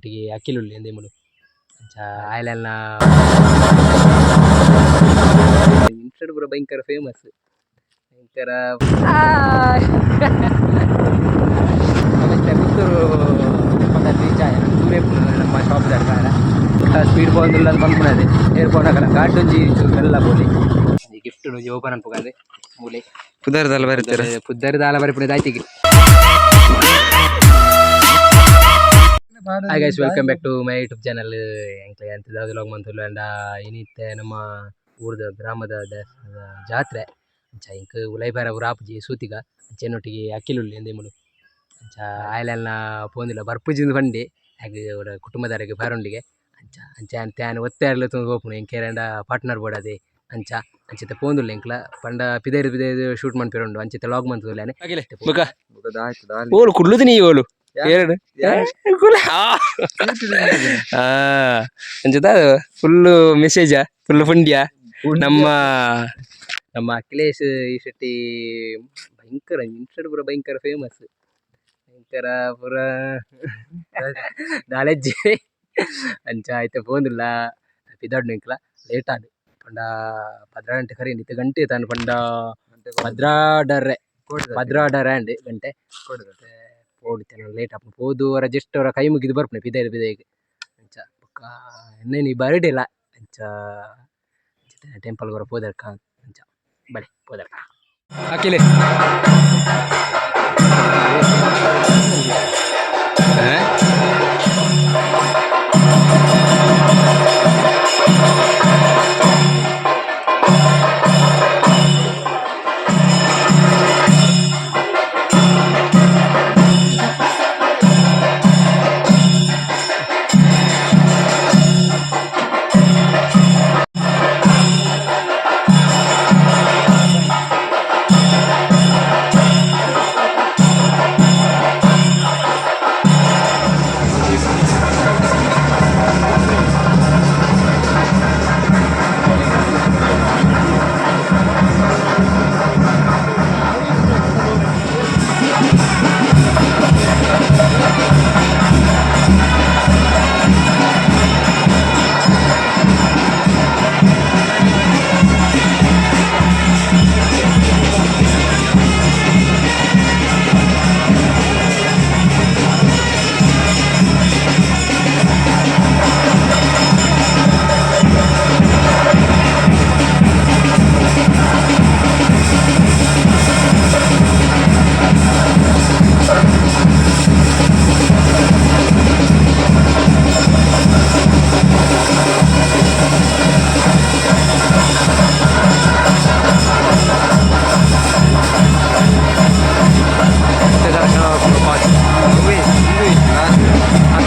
ಅಂಚೆನೊಟ್ಟಿಗೆ ಅಕ್ಕಿಲುಳ್ಳಿ ಎಂದೇಮುಲು ಅಂಚ ಆಯ್ಲೆಲ್ನ ಇಂಟ್ರೆಡ್ ಪೂರ ಭಯಂಕರ ಫೇಮಸ್ ಭಯಂಕರ ಪುತ್ತೂರು ರೀಚ್ ಆಯ ದೂರೇ ನಮ್ಮ ಶಾಪ್ ದಡ್ಕಾರ ಸ್ಪೀಡ್ ಪೋಂದುಲ್ಲ ಅದು ಪನ್ಪುನದೆ ಏರ್ಪೋರ್ಟ್ ಹಾಕಲ್ಲ ಗಾಟೊಂಜಿ ಎಲ್ಲ ಬೋಲಿ ಗಿಫ್ಟ್ ನುಜಿ ಓಪನ್ ಅನ್ಪುಗಂದೆ ಮೂಲೆ ಪುದರ್ದಾಲ ಬರೀತಾರೆ ಪುದ್ದರಿದಾಲ ಬರಿಪುಣೆ ದಾಯ್ತಿಗೆ. Hi guys, welcome back to my YouTube channel. ಎಂಕ್ಲೆ ಅಂತಿದ್ದ ವ್ಲಾಗ್ ಮಂತುಲು ಅಂಡ ಇನಿತ್ತೆ ನಮ್ಮ ಊರದ ಗ್ರಾಮದ ಜಾತ್ರೆ ಅಂಚ ಇಂಕ್ ಉಲೈಬಾರ ಊರಾಪುಜಿ ಸೂತಿಗ ಅಂಚೆನೊಟ್ಟಿಗೆ ಅಕ್ಕಿಲುಳ್ಳಿ ಎಂದೇಮುಲು ಅಂಚ ಆಯ್ಲೆಲ್ನ ಪೋಂದಿಲ್ಲ ಬರ್ಪುಜಿಂದು ಬಂಡಿ ಹಾಗೆ ಅವರ ಕುಟುಂಬದವರಿಗೆ ಬಾರೊಂಡಿಗೆ ಅಂಚ ಅಂಚೆ ಅಂತ್ಯಾನ ಒತ್ತೆರ್ಲು ತುಂಬ ಹೋಪುನು ಎಂಕೇರಂಡ ಪಾರ್ಟ್ನರ್ ಬೋಡದೆ ಅಂಚ ಅಂಚಿತ ಪೋಂದುಲ್ಲ ಎಂಕ್ಲ ಪಂಡ ಪಿದೇರು ಶೂಟ್ ಮಾಡ್ಪಿರೋಂಡು ಅಂಚಿತ ವ್ಲಾಗ್ ಮಂತುಲೇನೆ ಓಲು ಕುಡ್ಲುದು ನೀ ಓಲು ಅಂಚದ ಫುಲ್ಲು ಮೆಸೇಜ ಫುಲ್ಲು ಪುಂಡ್ಯ ನಮ್ಮ ಅಖಿಲೇಶ್ ಈ ಶೆಟ್ಟಿ ಭಯಂಕರ ಇಂಟ್ರೆಡ್ ಪೂರ ಭಯಂಕರ ಫೇಮಸ್ ಭಯಂಕರ ಪೂರ ನಾಲೆಡ್ಜ್ ಅಂಚ ಆಯ್ತು ಪೋಂದಿಲ್ಲ ಪಿದಾಡ್ ನಿಂಕ್ಲ ಲೇಟ್ ಆದ ಪಂಡ 10 ಗಂಟೆ ಕರಿ 10 ಗಂಟೆ ತಾನು ಪಂಡ ಭದ್ರಾಡರೆ ಅಂಡ್ ಗಂಟೆ ಓಡಿತೇನೆ ಲೇಟ್ ಆಪ ಹೋದುವರ ಜಸ್ಟ್ ಅವರ ಕೈ ಮುಗಿದು ಬರ್ಪಣೆ ಪಿದೇಗೆ ಅಂಚ ಪಕ್ಕ ಇನ್ನೇನು ಬರ್ಡೇ ಇಲ್ಲ ಅಂಚ ಟೆಂಪಲ್ ಬರ ಪೋದರ್ಕ ಅಂಚ ಬಳಿ ಪೋದರ್ಕ ಅಖಿಲೇ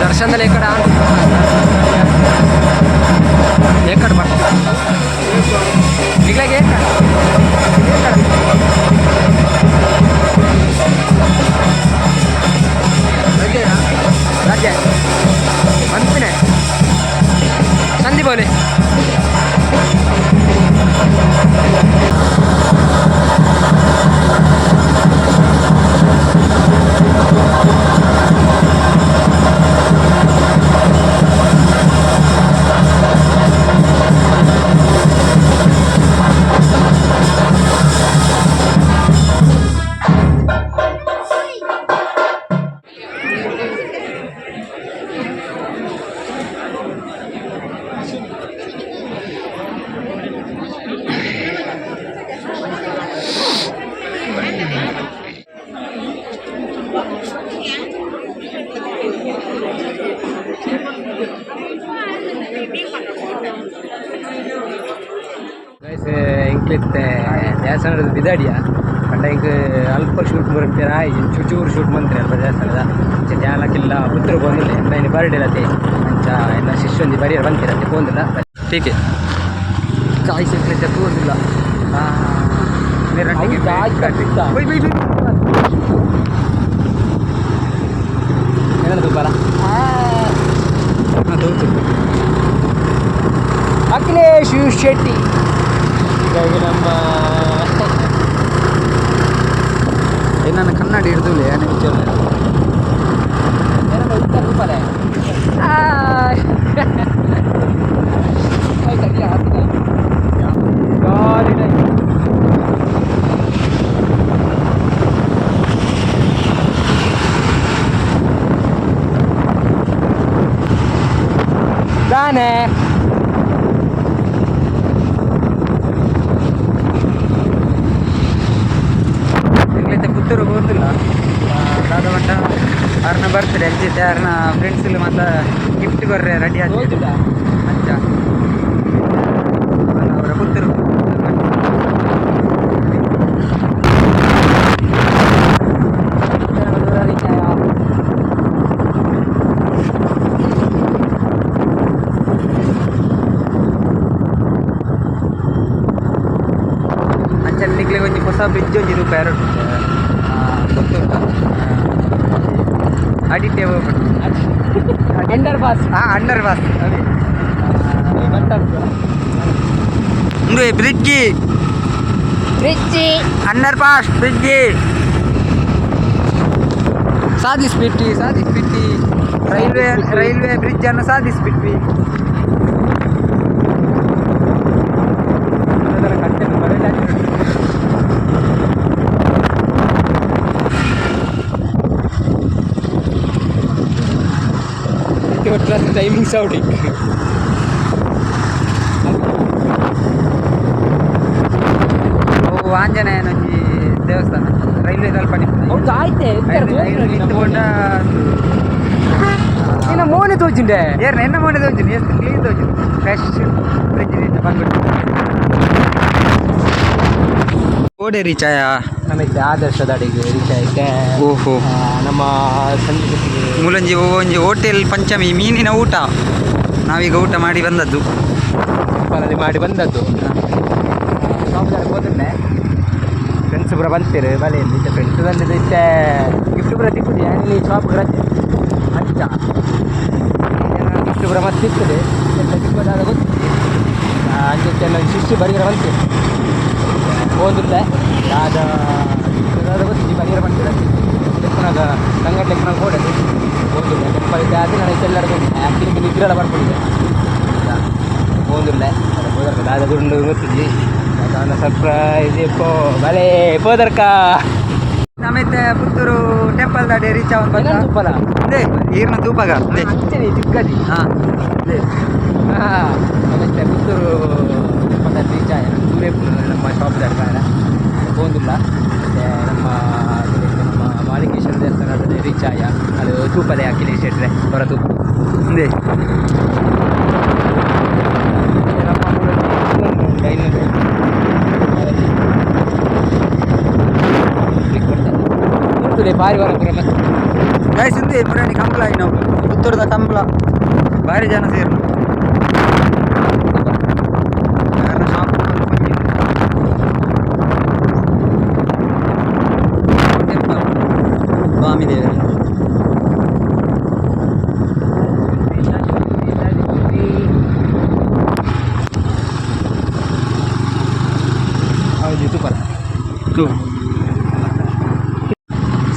దర్శనం ఎక్కడ ఎక్కడ మిగిలాగే రాజ్య మంచినే సంధి పోలే ಎಂಕ್ಲಿತ್ತೆ ದೇವಸ್ಥಾನದ ಬಿದಾಡಿಯ ಪಂಡ ಇಂಕ್ ಅಲ್ಪ ಶೂಟ್ ಬರಂತೀರ ಚೂರು ಶೂಟ್ ಮಂತ್ರಿ ಅಲ್ಪ ದೇವಸ್ಥಾನದ ಅಂಚ ಧ್ಯಾನಕ್ಕಿಲ್ಲ ಪುತ್ರ ಬಂದಿಲ್ಲ ಎಂಬ ಇನ್ನು ಬರ್ಡೇ ಇರತ್ತೆ ಅಂಚ ಎಲ್ಲ ಶಿಷ್ಯಂದಿ ಬರಿಯರ್ ಬಂತಿರತ್ತೆ ಹೋಗಿಲ್ಲ ಟೀಕೆ ಚಾಯ್ ಸಿಕ್ಲಿಕ್ಕೆ ತೋರಿಸಿಲ್ಲ ಏನದು ಬರ ಅಖಿಲೇಶ್ ಶೆಟ್ಟಿ ಹೀಗಾಗಿ ನಮ್ಮ ನನ್ನ ಕನ್ನಡ ಹಿಡಿದುಲೆ ನಿಜ ರೂಪಾಯಿ Dane. ಎಂಗ್ಲೈತೆ ಪುತ್ತೂರು ಹೋಗುದಿಲ್ಲ ದಾದ ಮಟ್ಟ ಅವ್ರನ್ನ ಬರ್ತಾರೆ ಅಜ್ಜಿತೆ ಅವ್ರನ್ನ ಫ್ರೆಂಡ್ಸ್ ಮತ್ತು ಗಿಫ್ಟ್ ಬರ್ರೆ ರೆಡಿ ಆಗ್ತಿಲ್ಲ ಅಂಚ ಅವರ ಪುತ್ತೂರು ಅಂಚಲ್ಲಿಗೆ ಒಂಜಿ ಹೊಸ ಬ್ರಿಡ್ಜ್ ಒಂಜಿ ರೂಪಾಯಿ ಎರಡು ಗೊತ್ತುಂಟು ಅಡಿಟೇ ಅಂಡರ್ ಪಾಸ್ ಅಂಡರ್ ಪಾಸ್ ಅದೇ ಬ್ರಿಡ್ಜಿ ಅಂಡರ್ ಪಾಸ್ ಬ್ರಿಡ್ಜಿ ಸಾಧಿಸ್ಬಿಟ್ಟಿ ರೈಲ್ವೆ ಬ್ರಿಡ್ಜ್ ಅನ್ನು ಸಾಧಿಸ್ಬಿಟ್ವಿ. ಟೈಮಿಂಗ್ ಸೌಡಿ ಆಂಜನೇಯನ ಒಂಜಿ ದೇವಸ್ಥಾನ ರೈಲ್ವೆ ತಲ್ಪಣಿ ನಿಂತುಕೊಂಡ ಇನ್ನು ಮೋನೆ ತೋಜಿಂಡೆ ಏರ್ನ ಎನ್ನ ಮೋನೆ ತೋಜಿನಿ ಎಷ್ಟು ಕ್ಲೀನ್ ತೋಜಿನಿ ಫ್ರೆಶ್ ಬ್ರಿಡ್ಜ್ ಬಂದ್ಬಿಟ್ಟು ಓಡೆ ರೀಚ್ ಆಯ ನಮಗೆ ಆದರ್ಶದ ಅಡಿಗೆ ರೀಚ್ ಆಯ್ತೆ. ಓಹೋ ನಮ್ಮ ಸಂಜೆ ಮೂಲಂಜಿ ಒಂಜಿ ಹೋಟೆಲ್ ಪಂಚಮಿ ಮೀನಿನ ಊಟ ನಾವೀಗ ಊಟ ಮಾಡಿ ಬಂದದ್ದು ಮಾಡಿ ಬಂದದ್ದು ಶಾಪ್ಗೆ ಹೋದ್ರೆ ಫ್ರೆಂಡ್ಸ್ ಪೂರ ಬಂತೀರಿ ಬಲೆಯಲ್ಲಿ ಫ್ರೆಂಡ್ಸ್ ಬಂದಿದ್ದು ಇಷ್ಟೇ ಗಿಫ್ಟ್ ಪೂರ ತಿಕ್ಕುದು ಅಲ್ಲಿ ಶಾಪ್ಗೆ ರಜೆ ಅಂಚ ಗಿಫ್ಟ್ ಪೂರ ಮತ್ತೆ ಸಿಗ್ತದೆ ಎಲ್ಲ ಸಿಕ್ಕೋದಾದ ಗೊತ್ತಿದೆ ಅಂಚೆ ಎಲ್ಲ ಶಿಷ್ಯ ಬರೀರ ಬಂತೀರಿ ಹೋದ್ರೆ ಯಾವ್ದ ಗಿಫ್ಟ್ ಗೊತ್ತಿದ್ದು ಬರೀರ ಬಂತೀರ ಲೆಕ್ಕನಾಗ ಸಂಗಡ ಲೆಕ್ಕನಾಗ ಓಡೋದು ಹೋಗಿಲ್ಲ ನೆನಪೈತೆ ಅದು ನನಗೆ ಎಲ್ಲರೂ ಆ್ಯಕ್ಟಿಂಗ್ ನಿದ್ರೆಲ್ಲ ಬರ್ಕೊಂಡಿದ್ದೆ ಹೋಗಿಲ್ಲ ಹೋದರ್ಕ ದಾದ ಗುಂಡು ಗೊತ್ತಿದ್ವಿ ಅದನ್ನು ಸರ್ಪ್ರೈಸ್ ಎಪ್ಪೋ ಬಲೇ ಹೋದರ್ಕ ನಮಗೆ ಪುತ್ತೂರು ಟೆಂಪಲ್ ದಾಡಿ ರೀಚ್ ತುಪ್ಪಲ ಅದೇ ಈರ್ನ ತೂಪಾಗ ಅದೇ ಚಿಕ್ಕದಿ ಹಾಂ ಅದೇ ಮತ್ತೆ ಪುತ್ತೂರು ಟೆಂಪಲ್ ದಾಡಿ ರೀಚ್ ಆಯ ದೂರೇ ನಮ್ಮ ಶಾಪ್ ದಾಡ್ಕಾರ ಹೋಗಿಲ್ಲ ಮತ್ತು ನಮ್ಮ ಮಾಳಿಕೇಶ್ವರ ದೇವಸ್ಥಾನದಲ್ಲಿ ರೀಚ್ ಆಯ ಅದು ತೂಪಲೆ ಅಖಿಲೇಶ್ ಶೆಟ್ರೆ ಹೊರ ತೂಪ ಅದೇ ಭಾರಿ ಹೊರಪುರ ಮತ್ತೆ ಗಾಯಸಿಂದು ಪುರಾಣಿ ಕಂಬಳ ನಾವು ಪುತ್ತೂರದ ಕಂಬಳ ಭಾರಿ ಜನ ಸೇರು ಟೆಂಪಲ್ ಸ್ವಾಮಿ ದೇವರು ಹೌದು ಸೂಪರ್ ಟು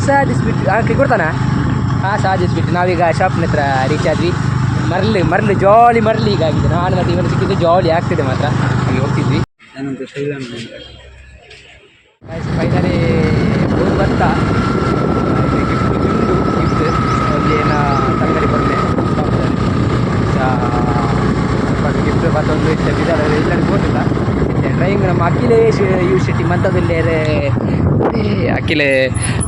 ಸಾಧಿಸ್ಬಿಟ್ಟು ಕ್ಲಿಕ್ ಕೊಡ್ತಾನ ಸಾಧಿಸ್ಬಿಟ್ಟು ನಾವೀಗ ಶಾಪ್ನ ಹತ್ರ ರೀಚ್ ಆದ್ವಿ. ಮರಳು ಜಾಲಿ ಮರಳು ಈಗ ಆಗಿದೆ. ನಾನು ಮತ್ತು ಇವನು ಸಿಕ್ಕಿದ್ದು ಜಾಲಿ ಆಗ್ತಿದೆ ಮಾತ್ರ ಹಾಗೆ ಹೋಗ್ತಿದ್ವಿ. ಫೈನಲಿ ಹೋಗಿ ಬಂತ ಗಿಫ್ಟ್ ಏನ ತಂಗಡಿ ಕೊಟ್ಟೆ ಗಿಫ್ಟ್ ಮತ್ತೊಂದು ಇಷ್ಟ ಬಿದ್ದಾರೆ ಇಲ್ಲ ಹೋಗಿಲ್ಲ. ಡ್ರೈವಿಂಗ್ ನಮ್ಮ ಅಖಿಲೇಶ್ ಯು ಶೆಟ್ಟಿ ಮಂತದಲ್ಲೇ ಅಖಿಲ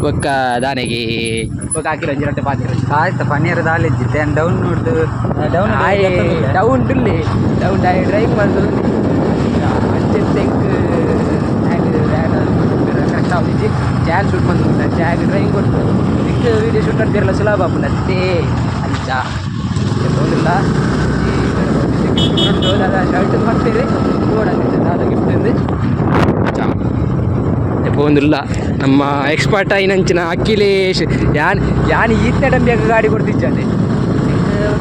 ಒಕ್ಕ ದಾನೆಗೆ ಒಕ್ಕ ಅಖಿಲ ಒಂಜಿರಟ್ಟೆ ಪಾತಿರ ಆಯ್ತು ಪನೀರ್ ದಾಲಿದ್ದಿದ್ದೆ ಡೌನ್ ಡೌನ್ ಡಿಲ್ಲಿ ಡೌನ್ ಡ್ರೈವಿಂಗ್ ಮಾಡೋದು ಅಂಚೆ ತೆಂಕ್ ಕರೆಕ್ಟ್ ಆಗಿ ಚಾನ್ ಶೂಟ್ ಬಂದು ಚಾಗ್ ಡ್ರೈವಿಂಗ್ ಕೊಟ್ಟು ಇದಕ್ಕೆ ವೀಡಿಯೋ ಶೂಟ್ ಮಾಡ್ತಿರಲ್ಲ ಸುಲಭ ಅದೇ ಅಂಚ ಹೋಗಿಲ್ಲ ಗಿಫ್ಟ್ ಶರ್ಟ್ ಮಾಡ್ತೀರಿ ನೋಡಂಗಿದ್ದೆ ಅದು ಗಿಫ್ಟ್ ಅಂದು ಒಂದಿಲ್ಲ ನಮ್ಮ ಎಕ್ಸ್ಪರ್ಟ್ ಐನಂಚಿನ ಅಖಿಲೇಶ್ ಯಾನ್ ಈತನ ಡಂಬಿಯಾಗ ಗಾಡಿ ಕೊಡ್ತಿದ್ದಾನೆ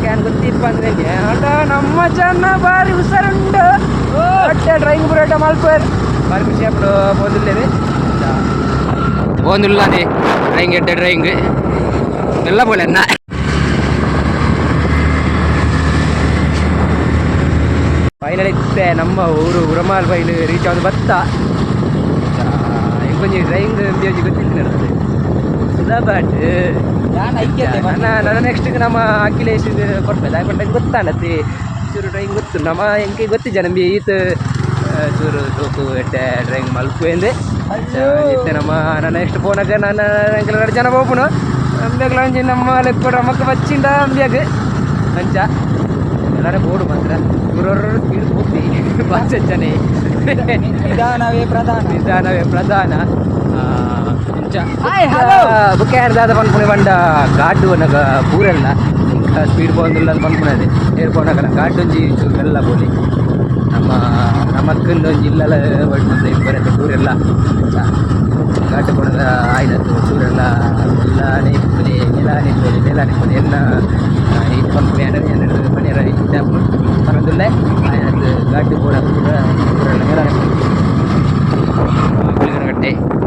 ಕ್ಯಾನ್ ಗೊತ್ತಿಪ್ಪ ಅಂದ್ರೆ ಆಟ ನಮ್ಮ ಜನ ಭಾರಿ ಹುಷಾರುಂಡು ಹೊಟ್ಟೆ ಡ್ರೈವಿಂಗ್ ಬರೋಟ ಮಲ್ಪರ್ ಭಾರಿ ಖುಷಿ ಆಗ್ಬಿಡು ಓದಿಲ್ಲೇವೆ ಓದಿಲ್ಲದೆ ಡ್ರೈವಿಂಗ್ ಎಡ್ಡೆ ಡ್ರೈವಿಂಗ್ ಎಲ್ಲ ಬೋಲೆ ಫೈನಲ್ ಇತ್ತೆ ನಮ್ಮ ಊರು ಉರಮಾಲ್ ಬೈಲು ರೀಚ್ ಆದ ಬತ್ತ ಕೊಂಚ ಡ್ರೈವಿಂಗ್ ಬೇಜಿ ಗೊತ್ತಿತ್ತು ಸುಧಾಬಾಟ್ ನನ್ನ ನೆಕ್ಸ್ಟ್ ನಮ್ಮ ಅಖಿಲೇಶ್ ಕೊಡ್ಬೇಕು ಯಾಕಂದ್ರೆ ಗೊತ್ತಾಣತಿ ಚೂರು ಡ್ರೈವಿಂಗ್ ಗೊತ್ತು ನಮ್ಮ ಹೆಂಗೆ ಗೊತ್ತಿದ್ದ ನಮಗೆ ಈತ ಚೂರು ತೂಕು ಎಟ್ಟೆ ಡ್ರೈವಿಂಗ್ ಮಲ್ಪು ಎಂದೆ ಇತ್ತೆ ನಮ್ಮ ನನ್ನ ನೆಕ್ಸ್ಟ್ ಫೋನಾಗ ನಾನು ಎರಡು ಜನ ಹೋಗ್ಬಿನು ನಮ್ಬೇಕಲ್ಲ ಅಂಜಿ ನಮ್ಮ ಲೆಕ್ಕ ಮಕ್ಕ ಬಚ್ಚಿಂದ ಬೇಗ ಅಂಚ ಎಲ್ಲರೂ ಬೋರ್ಡು ಮಾತ್ರ ಇವ್ರವ್ರ ಸ್ಪೀಡ್ ಹೋಗ್ತಿ ಬಸ್ ಜನ ನಿಧಾನವೇ ಪ್ರಧಾನ ಬುಕ್ಕೆ ಹರಿದಾದ ಪನ್ಪುಣೆ ಬಂಡ ಘಾಟು ಅನ್ನಗ ಪೂರೆಲ್ಲ ಸ್ಪೀಡ್ ಬಂದಿಲ್ಲ ಅಂತ ಪನ್ಪುಣದೆ ಏರ್ಪೋನಾಗ ಘಾಟು ಒಂಜಿ ಚೂರು ಎಲ್ಲ ಬೋಲಿ ನಮ್ಮ ಅಕ್ಕಂದು ಒಂಜಿ ಇಲ್ಲೆಲ್ಲ ಬಡ್ಮಂದ ಬರುತ್ತೆ ಪೂರೆಲ್ಲ ಘಾಟು ಕೊಡದ ಆಯ್ತು ಚೂರೆಲ್ಲ ಎಲ್ಲ ನೆಪ್ಪಲಿ ನೆಲ ನೆಪ್ಪಲಿ ಎಲ್ಲ ಇದು ಪನ್ಪುಣೆ ಎರಡು ಮನೆಯರ ಇದ್ದಾಪು ಪರದಿಲ್ಲ ಆಯ್ತು ಘಾಟು ಕೂಡ ಪೂರೆಲ್ಲ ನೆಲ ನೆಪ್ಪಲಿ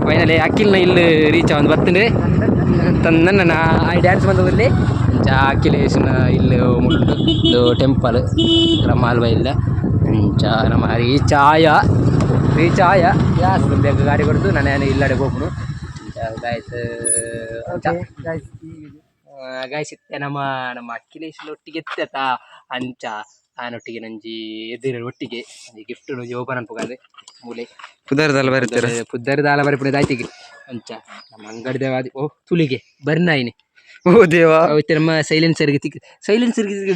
ಫೈನಲಿ ಅಕ್ಕಿಲ್ನ ಇಲ್ಲಿ ರೀಚ್ ಒಂದು ಬರ್ತಂದ್ರೆ ನನ್ನ ಆ ಡ್ಯಾನ್ಸ್ ಬಂದದಲ್ಲಿ ಅಖಿಲೇಶನ ಇಲ್ಲಿ ಮುಟ್ಟು ಟೆಂಪಲ್ ರಮಾಲ್ ಬೈಲ್ದ ನಮ್ಮ ರೀಚಾಯ ಬೇಗ ಗಾಡಿ ಕೊಡ್ತು ನಾನು ಇಲ್ಲಡೆ ಹೋಗ್ನು ಗಾಯ್ಸ್ ಇತ್ತೆ ನಮ್ಮ ಅಖಿಲೇಶನ ಒಟ್ಟಿಗೆ ಎತ್ತ ಅಂಚ ಆನೊಟ್ಟಿಗೆ ನಂಜಿ ಎದುರು ಒಟ್ಟಿಗೆ ಗಿಫ್ಟ್ ಓಪನ್ ಅನ್ಪೋಗಂದ್ರೆ ಮೂಲೆ ಪುದ್ದರದಾಲ ಬರಪುಣದ ಆಯ್ತಿಗೆ ಅಂಚ ನಮ್ಮ ಅಂಗಡಿ ದೇವಾದಿ ಓ ತುಳಿಗೆ ಬರ್ನಾಯಿನಿ ಓ ದೇವಾ ನಮ್ಮ ಸೈಲೆನ್ಸರ್ಗೆ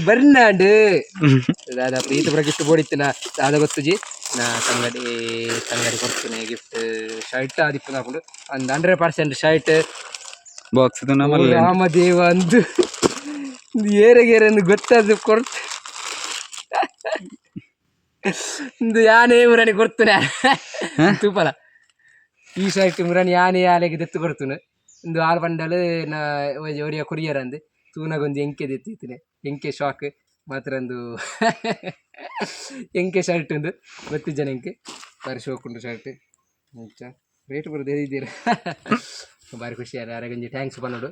ಬರ್ನಾಡು ದಾದ ಪ್ರೀತಿ ಪುರ ಗಿಫ್ಟ್ ಬೋಡಿತ್ತಿನ ದಾದ ಗೊತ್ತುಜಿ ನಾ ತಂಗಡಿ ಕೊಡ್ತೀನಿ ಗಿಫ್ಟ್ ಶರ್ಟ್ ಆದಿಪ್ಪು ಹಾಕೊಂಡು ಒಂದು 100% ಶರ್ಟ್ ಬಾಕ್ಸ್ ರಾಮದೇವ ಅಂದು ಏರೆಗೇರೆ ಅಂದು ಗೊತ್ತಾದ ಕೊಡ್ತ ಒಂದು ಯಾನೇ ಮುರಾಣಿ ಕೊಡ್ತೇನೆ ತೂಪಲ ಈ ಶರ್ಟ್ ಮುರಾಣಿ ಯಾನೇ ಯಾನೆಗೆ ದೆತ್ತು ಕೊಡ್ತೇನೆ ಒಂದು 6 ಬಂಡಲ್ ಒರಿಯ ಕೊರಿಯರ್ ಅಂದು ತೂನಾಗೊಂದು ಎಂಕೆ ದೆತ್ತಿತ್ತೇನೆ ಎಂಕೆ ಶಾಕ್ ಮಾತ್ರ ಒಂದು ಎಂಕೆ ಶರ್ಟ್ ಒಂದು ಗೊತ್ತಿದ್ದ ಎಂಕೆ ಬಾರಿ ಶೋಕುಂಡು ಶರ್ಟ್ ರೇಟ್ ಬರೋದು ಇದ್ದೀರ ಬಾರಿ ಖುಷಿ ಅಲ್ಲ ಯಾರಾಗೊಂಜಿ ಥ್ಯಾಂಕ್ಸ್ ಬಂದೋಡು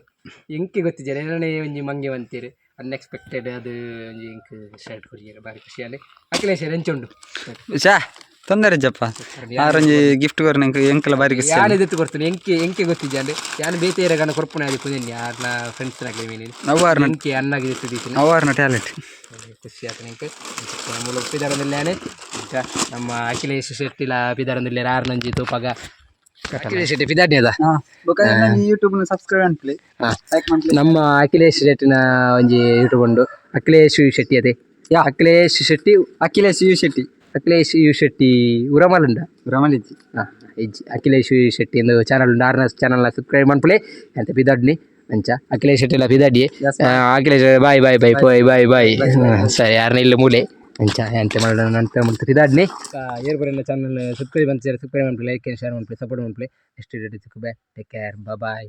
ಎಂಕೆ ಗೊತ್ತಿದ್ದ ಎರಡನೇ ಒಂಜಿ ಮಂಗೆ ಅಂತೀರಿ ಅನ್ಎಕ್ಸ್ಪೆಕ್ಟೆಡ್ ಅದು ಒಂಜಿ ಎಂಕ್ ಶರ್ಟ್ ಕೊರಿಯರ್ ಬಾರಿ ಖುಷಿ ಅಲ್ಲೇ ಅಖಿಲೇಶ್ ಎಂಚುಂಡು ತೊಂದರೆ ಜಪ್ಪ ಆರಂಜಿ ಗಿಫ್ಟ್ ಕೊರ್ನ ಎಂಕಲ ಬಾರಿ ಯಾನೆ ದೆತ್ತು ಕೊಡ್ತೀನಿ ಎಂಕೆ ಗೊತ್ತಿದ್ದೆ ಅಂದ್ರೆ ಯಾನು ಬೇತೆ ಗಣ ಕೊರ್ಪುನ ಆದಿ ಕುದಿನಿ ಯಾರನ್ನ ಫ್ರೆಂಡ್ಸ್ ನಾಗಲಿ ಮೀನಿ ನವ್ವಾರ್ನ ಎಂಕೆ ಅನ್ನಾಗಿ ದೆತ್ತಿದ್ದೀನಿ ನವ್ವಾರ್ನ ಟ್ಯಾಲೆಂಟ್ ಖುಷಿ ಆಯ್ತು ನಿಂಗೆ ಮೂಲ ಪಿದಾರದಲ್ಲೇನೆ ನಮ್ಮ ಅಖಿಲೇಶ್ ಶೆಟ್ಟಿಲ ಪಿದಾರದಲ್ಲಿ ಆರ್ನಂಜಿ ತೂಪಾಗ ಅಖಿಲೇಶ್ ಶೆಟ್ಟಿ ಪಿದಾಡ್ನಿ ಅದ ಯೂಟ್ಯೂಬ್ ಸಬ್ಸ್ಕ್ರೈಬ್ ಅನ್ಪ್ಲಿ ನಮ್ಮ ಅಖಿಲೇಶ್ ಶೆಟ್ಟಿನ ಒಂಜಿ ಯೂಟ್ಯೂಬ್ ಉಂಡು ಅಖಿಲೇಶ್ ಶೆಟ್ಟಿ ಅದೇ ಅಖಿಲೇಶ್ ಯು ಶೆಟ್ಟಿ ಉರಮಲ್ ಉಂಡ ಉರಮಲ್ ಇಜ್ಜಿ ಇಜ್ಜಿ ಅಖಿಲೇಶ್ ಯು ಶೆಟ್ಟಿ ಎಂದು ಚಾನಲ್ ಉಂಡು ಆರ್ನ ಚಾನಲ್ನ ಸಬ್ಸ್ಕ್ರೈಬ್ ಮಾಡ್ಪುಲೆ ಅಂತ ಪಿದಾಡ್ನಿ ಅಂಚ ಅಖಿಲೇಶ್ ಶೆಟ್ಟಿ ಎಲ್ಲ ಪಿದಾಡಿ ಅಖಿಲೇಶ್ ಬಾಯ್ ಸರಿ ಯಾರನ್ನ ಇಲ್ಲ ಮೂಲೆ ಅಂಚ ಎಂತ ಮಾಡೋಣ ಅಂತ ಮತ್ತೆ ಪಿದಾಡ್ನಿ ಏರ್ ಬರೋಣ ಚಾನಲ್ ಸಬ್ಸ್ಕ್ರೈಬ್ ಮಾಡ್ಪುಲೆ ಲೈಕ್ ಶೇರ್ ಮಾಡ್ಪುಲೆ ಸಪೋರ್ಟ್ ಮಾಡ್ಪುಲೆ ನೆಕ್ಸ್ಟ್ ವಿಡಿಯೋ ಸಿಕ್ಕುಬೆ ಟೇಕ್ ಕೇರ್ ಬಾಯ್